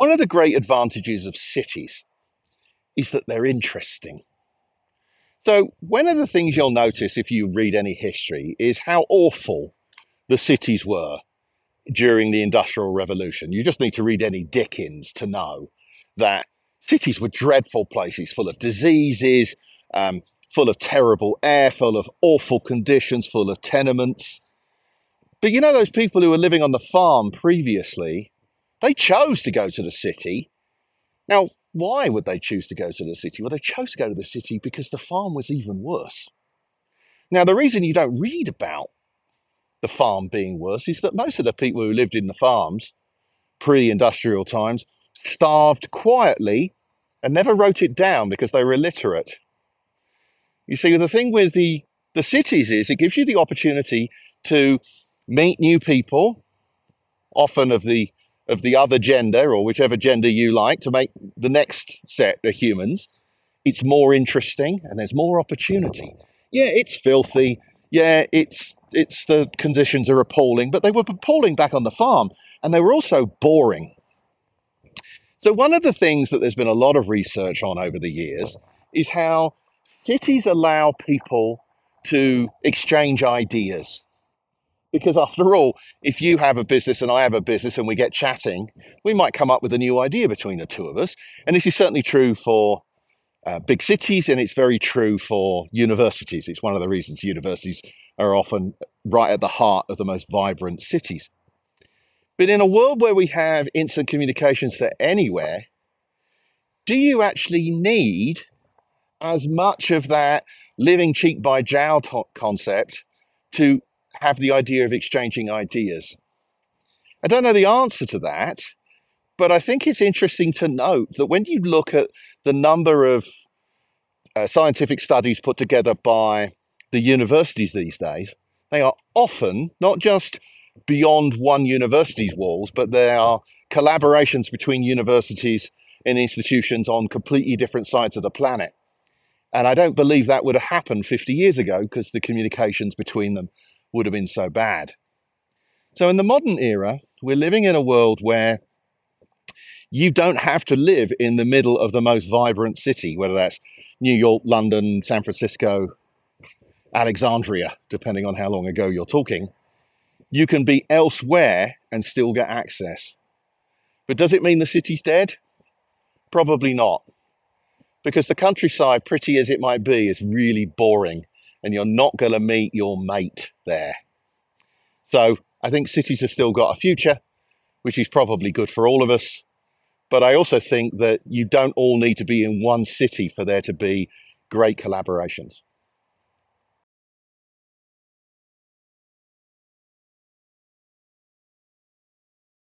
One of the great advantages of cities is that they're interesting. So, one of the things you'll notice if you read any history is how awful the cities were during the Industrial Revolution. You just need to read any Dickens to know that cities were dreadful places, full of diseases, um, full of terrible air, full of awful conditions, full of tenements. But you know, those people who were living on the farm previously, they chose to go to the city. Now, why would they choose to go to the city? Well, they chose to go to the city because the farm was even worse. Now, the reason you don't read about the farm being worse is that most of the people who lived in the farms pre-industrial times starved quietly and never wrote it down because they were illiterate. You see, the thing with the cities is it gives you the opportunity to meet new people, often of the other gender or whichever gender you like, to make the next set of humans. It's more interesting and there's more opportunity. Yeah, it's filthy. Yeah, it's the conditions are appalling, but they were appalling back on the farm, and they were also boring. So one of the things that there's been a lot of research on over the years is how cities allow people to exchange ideas. Because after all, if you have a business and I have a business and we get chatting, we might come up with a new idea between the two of us. And this is certainly true for big cities, and it's very true for universities. It's one of the reasons universities are often right at the heart of the most vibrant cities. But in a world where we have instant communications to anywhere, do you actually need as much of that living cheek by jowl concept to have the idea of exchanging ideas? I don't know the answer to that, but I think it's interesting to note that when you look at the number of scientific studies put together by the universities these days, they are often not just beyond one university's walls, but there are collaborations between universities and institutions on completely different sides of the planet. And I don't believe that would have happened 50 years ago because the communications between them would have been so bad. So in the modern era, we're living in a world where you don't have to live in the middle of the most vibrant city, whether that's New York, London, San Francisco, Alexandria, depending on how long ago you're talking. You can be elsewhere and still get access. But does it mean the city's dead? Probably not. Because the countryside, pretty as it might be, is really boring and you're not going to meet your mate there. So I think cities have still got a future, which is probably good for all of us. But I also think that you don't all need to be in one city for there to be great collaborations.